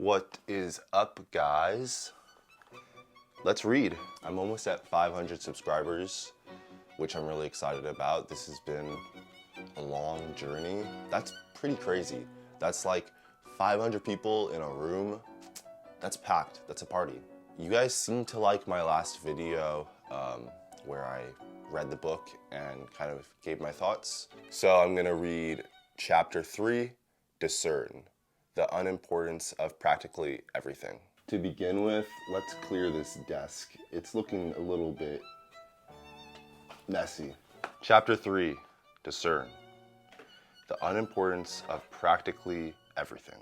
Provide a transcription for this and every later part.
What is up, guys? Let's read. I'm almost at 500 subscribers, which I'm really excited about. This has been a long journey. That's pretty crazy. That's like 500 people in a room. That's packed. That's a party. You guys seem to like my last video where I read the book and kind of gave my thoughts. So I'm gonna read chapter 3, Discern, the unimportance of practically everything. To begin with, let's clear this desk. It's looking a little bit messy. Chapter 3, Discern, the unimportance of practically everything.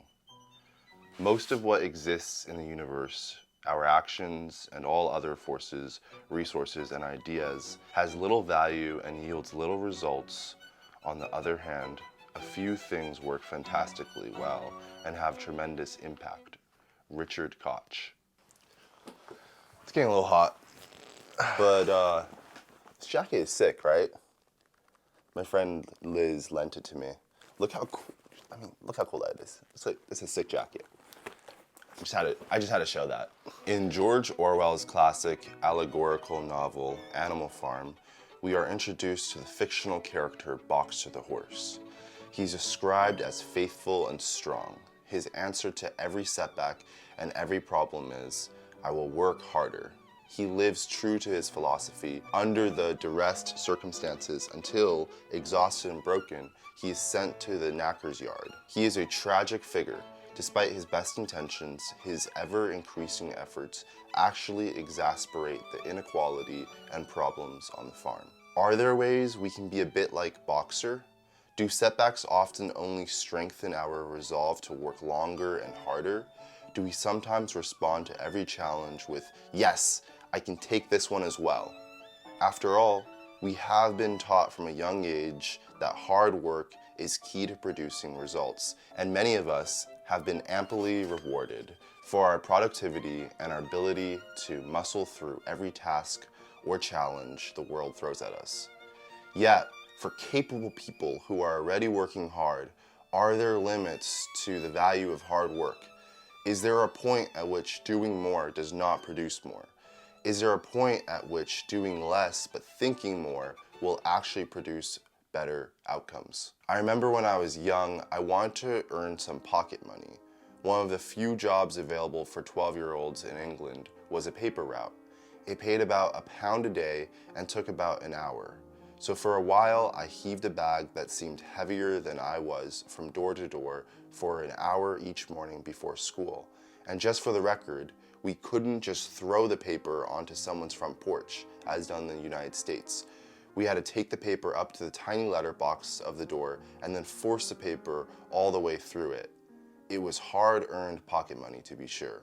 Most of what exists in the universe, our actions and all other forces, resources, and ideas, has little value and yields little results. On the other hand, a few things work fantastically well and have tremendous impact. Richard Koch. It's getting a little hot, but this jacket is sick, right? My friend Liz lent it to me. Look how cool, look how cool that is. It's a sick jacket. I just had to show that. In George Orwell's classic allegorical novel, Animal Farm, we are introduced to the fictional character Boxer the horse. He's described as faithful and strong. His answer to every setback and every problem is, I will work harder. He lives true to his philosophy under the duress circumstances until, exhausted and broken, he is sent to the knacker's yard. He is a tragic figure. Despite his best intentions, his ever-increasing efforts actually exasperate the inequality and problems on the farm. Are there ways we can be a bit like Boxer? Do setbacks often only strengthen our resolve to work longer and harder? Do we sometimes respond to every challenge with, yes, I can take this one as well? After all, we have been taught from a young age that hard work is key to producing results, and many of us have been amply rewarded for our productivity and our ability to muscle through every task or challenge the world throws at us. Yet, for capable people who are already working hard, are there limits to the value of hard work? Is there a point at which doing more does not produce more? Is there a point at which doing less but thinking more will actually produce better outcomes? I remember when I was young, I wanted to earn some pocket money. One of the few jobs available for 12-year-olds in England was a paper route. It paid about £1 a day and took about an hour. So for a while, I heaved a bag that seemed heavier than I was from door to door for an hour each morning before school. And just for the record, we couldn't just throw the paper onto someone's front porch, as done in the United States. We had to take the paper up to the tiny letterbox of the door and then force the paper all the way through it. It was hard-earned pocket money, to be sure.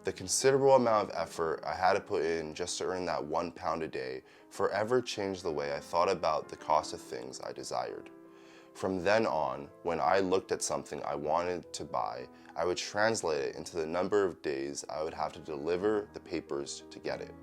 The considerable amount of effort I had to put in just to earn that £1 a day forever changed the way I thought about the cost of things I desired. From then on, when I looked at something I wanted to buy, I would translate it into the number of days I would have to deliver the papers to get it.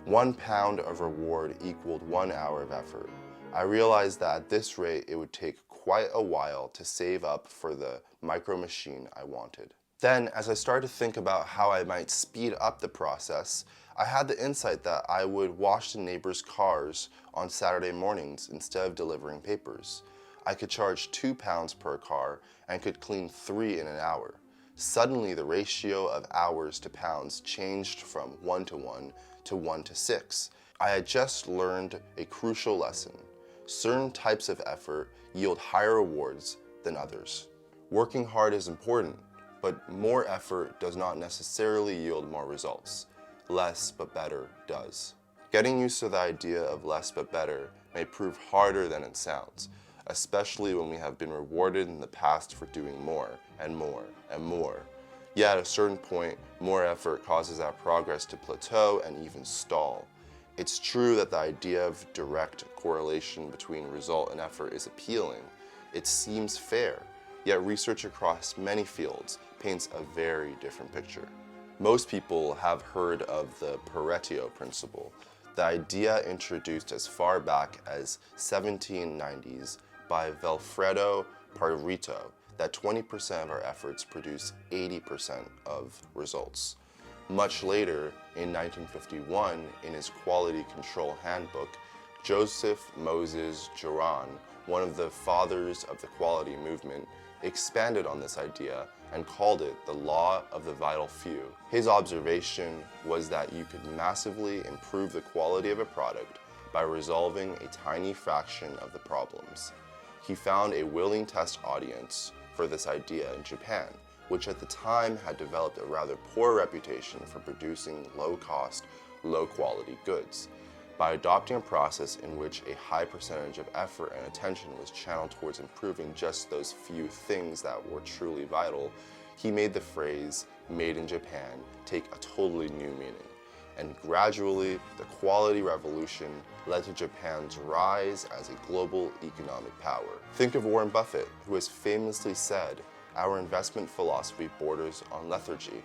£1 of reward equaled 1 hour of effort. I realized that at this rate, it would take quite a while to save up for the micro machine I wanted. Then, as I started to think about how I might speed up the process, I had the insight that I would wash the neighbors' cars on Saturday mornings instead of delivering papers. I could charge £2 per car and could clean 3 in an hour. Suddenly, the ratio of hours to pounds changed from 1-to-1 to 1-to-6. I had just learned a crucial lesson. Certain types of effort yield higher rewards than others. Working hard is important, but more effort does not necessarily yield more results. Less but better does. Getting used to the idea of less but better may prove harder than it sounds, especially when we have been rewarded in the past for doing more and more and more. Yet at a certain point, more effort causes our progress to plateau and even stall. It's true that the idea of direct correlation between result and effort is appealing. It seems fair, yet research across many fields paints a very different picture. Most people have heard of the Pareto principle, the idea introduced as far back as 1790s by Vilfredo Pareto that 20% of our efforts produce 80% of results. Much later, in 1951, in his Quality Control Handbook, Joseph Moses Juran, one of the fathers of the quality movement, expanded on this idea and called it the law of the vital few. His observation was that you could massively improve the quality of a product by resolving a tiny fraction of the problems. He found a willing test audience for this idea in Japan, which at the time had developed a rather poor reputation for producing low-cost, low-quality goods. By adopting a process in which a high percentage of effort and attention was channeled towards improving just those few things that were truly vital, he made the phrase "made in Japan" take a totally new meaning. And gradually, the quality revolution led to Japan's rise as a global economic power. Think of Warren Buffett, who has famously said, "Our investment philosophy borders on lethargy."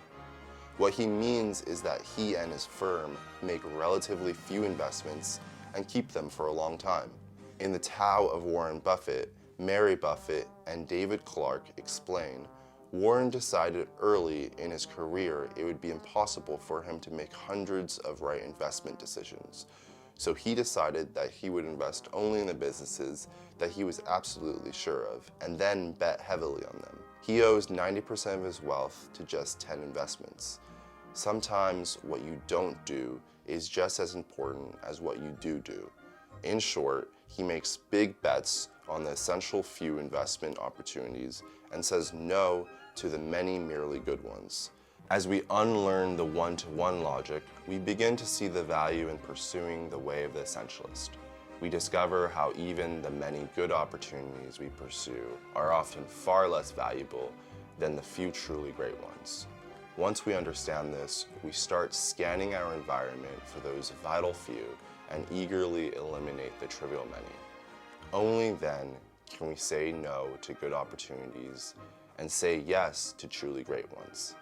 What he means is that he and his firm make relatively few investments and keep them for a long time. In the Tao of Warren Buffett, Mary Buffett and David Clark explain, Warren decided early in his career it would be impossible for him to make hundreds of right investment decisions. So he decided that he would invest only in the businesses that he was absolutely sure of, and then bet heavily on them. He owes 90% of his wealth to just 10 investments. Sometimes what you don't do is just as important as what you do. In short, he makes big bets on the essential few investment opportunities and says no to the many merely good ones. As we unlearn the one-to-one logic, we begin to see the value in pursuing the way of the essentialist. We discover how even the many good opportunities we pursue are often far less valuable than the few truly great ones. Once we understand this, we start scanning our environment for those vital few and eagerly eliminate the trivial many. Only then can we say no to good opportunities and say yes to truly great ones.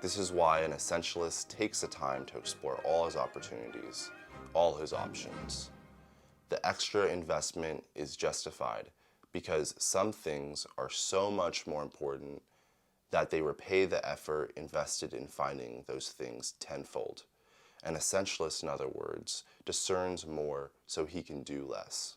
This is why an essentialist takes the time to explore all his opportunities, all his options. The extra investment is justified because some things are so much more important that they repay the effort invested in finding those things tenfold. An essentialist, in other words, discerns more so he can do less.